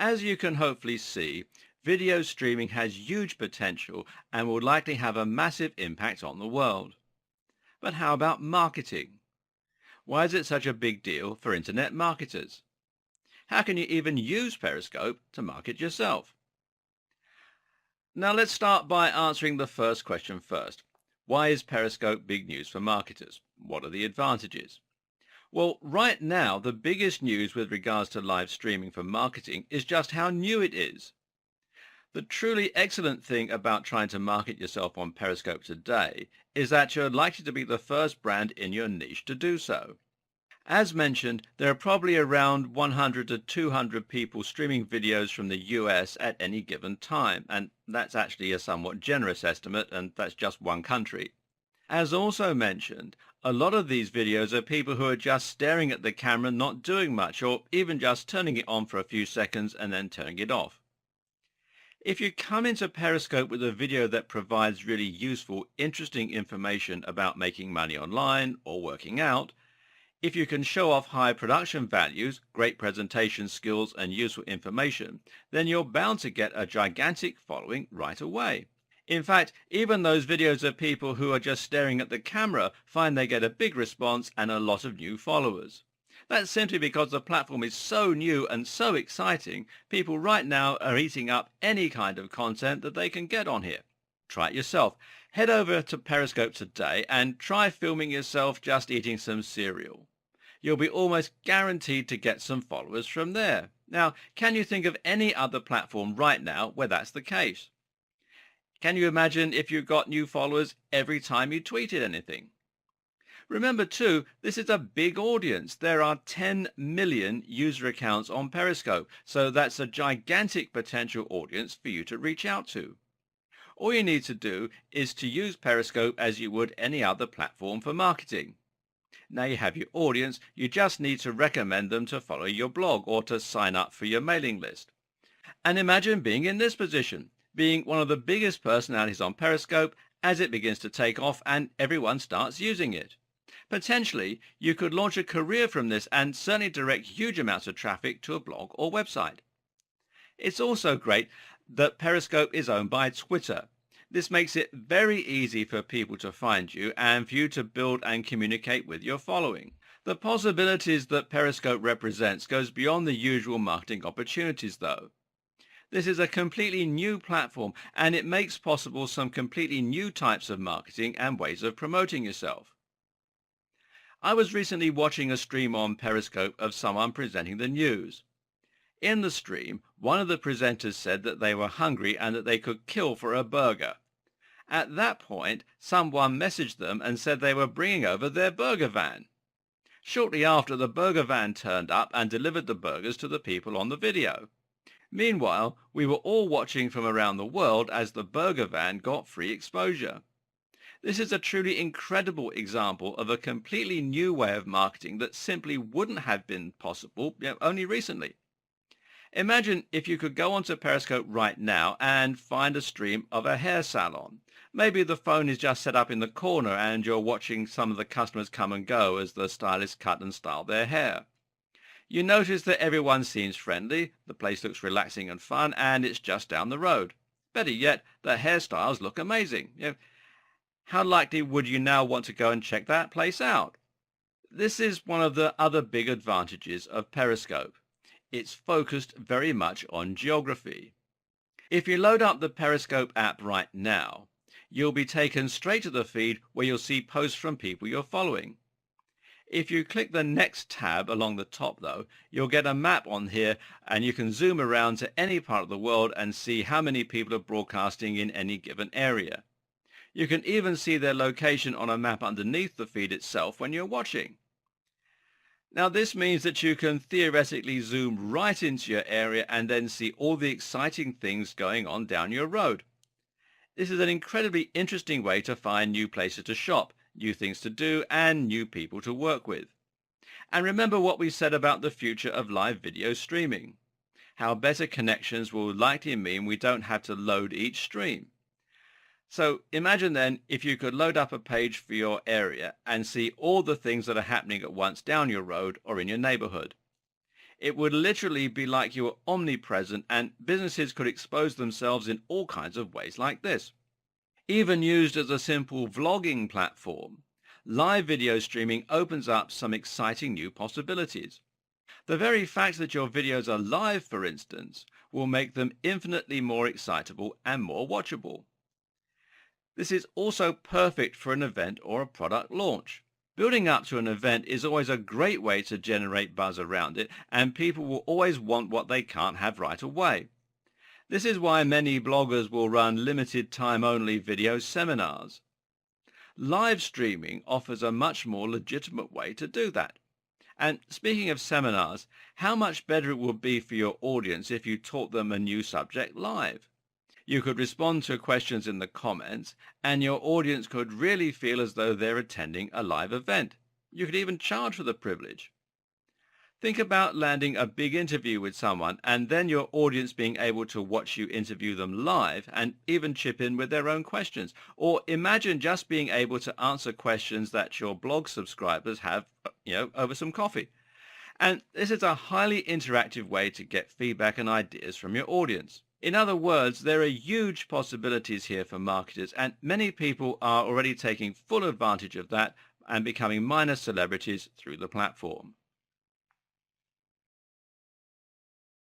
As you can hopefully see, video streaming has huge potential and will likely have a massive impact on the world. But how about marketing? Why is it such a big deal for internet marketers? How can you even use Periscope to market yourself? Now let's start by answering the first question first. Why is Periscope big news for marketers? What are the advantages? Well, right now, the biggest news with regards to live streaming for marketing is just how new it is. The truly excellent thing about trying to market yourself on Periscope today is that you're likely to be the first brand in your niche to do so. As mentioned, there are probably around 100 to 200 people streaming videos from the US at any given time, and that's actually a somewhat generous estimate, and that's just one country. As also mentioned, a lot of these videos are people who are just staring at the camera, not doing much, or even just turning it on for a few seconds and then turning it off. If you come into Periscope with a video that provides really useful, interesting information about making money online or working out, if you can show off high production values, great presentation skills, and useful information, then you're bound to get a gigantic following right away. In fact, even those videos of people who are just staring at the camera find they get a big response and a lot of new followers. That's simply because the platform is so new and so exciting, people right now are eating up any kind of content that they can get on here. Try it yourself. Head over to Periscope today and try filming yourself just eating some cereal. You'll be almost guaranteed to get some followers from there. Now, can you think of any other platform right now where that's the case? Can you imagine if you got new followers every time you tweeted anything? Remember too, this is a big audience. There are 10 million user accounts on Periscope, so that's a gigantic potential audience for you to reach out to. All you need to do is to use Periscope as you would any other platform for marketing. Now you have your audience, you just need to recommend them to follow your blog or to sign up for your mailing list. And imagine being in this position, being one of the biggest personalities on Periscope as it begins to take off and everyone starts using it. Potentially, you could launch a career from this and certainly direct huge amounts of traffic to a blog or website. It's also great that Periscope is owned by Twitter. This makes it very easy for people to find you and for you to build and communicate with your following. The possibilities that Periscope represents goes beyond the usual marketing opportunities though. This is a completely new platform and it makes possible some completely new types of marketing and ways of promoting yourself. I was recently watching a stream on Periscope of someone presenting the news. In the stream, one of the presenters said that they were hungry and that they could kill for a burger. At that point, someone messaged them and said they were bringing over their burger van. Shortly after, the burger van turned up and delivered the burgers to the people on the video. Meanwhile, we were all watching from around the world as the burger van got free exposure. This is a truly incredible example of a completely new way of marketing that simply wouldn't have been possible only recently. Imagine if you could go onto Periscope right now and find a stream of a hair salon. Maybe the phone is just set up in the corner and you're watching some of the customers come and go as the stylists cut and style their hair. You notice that everyone seems friendly, the place looks relaxing and fun, and it's just down the road. Better yet, the hairstyles look amazing. How likely would you now want to go and check that place out? This is one of the other big advantages of Periscope. It's focused very much on geography. If you load up the Periscope app right now, you'll be taken straight to the feed where you'll see posts from people you're following. If you click the next tab along the top though, you'll get a map on here and you can zoom around to any part of the world and see how many people are broadcasting in any given area. You can even see their location on a map underneath the feed itself when you're watching. Now this means that you can theoretically zoom right into your area and then see all the exciting things going on down your road. This is an incredibly interesting way to find new places to shop, new things to do, and new people to work with. And remember what we said about the future of live video streaming. How better connections will likely mean we don't have to load each stream. So imagine then if you could load up a page for your area and see all the things that are happening at once down your road or in your neighborhood. It would literally be like you were omnipresent, and businesses could expose themselves in all kinds of ways like this. Even used as a simple vlogging platform, live video streaming opens up some exciting new possibilities. The very fact that your videos are live, for instance, will make them infinitely more excitable and more watchable. This is also perfect for an event or a product launch. Building up to an event is always a great way to generate buzz around it, and people will always want what they can't have right away. This is why many bloggers will run limited time only video seminars. Live streaming offers a much more legitimate way to do that. And speaking of seminars, how much better it would be for your audience if you taught them a new subject live. You could respond to questions in the comments, and your audience could really feel as though they're attending a live event. You could even charge for the privilege. Think about landing a big interview with someone and then your audience being able to watch you interview them live and even chip in with their own questions. Or imagine just being able to answer questions that your blog subscribers have, over some coffee. And this is a highly interactive way to get feedback and ideas from your audience. In other words, there are huge possibilities here for marketers, and many people are already taking full advantage of that and becoming minor celebrities through the platform.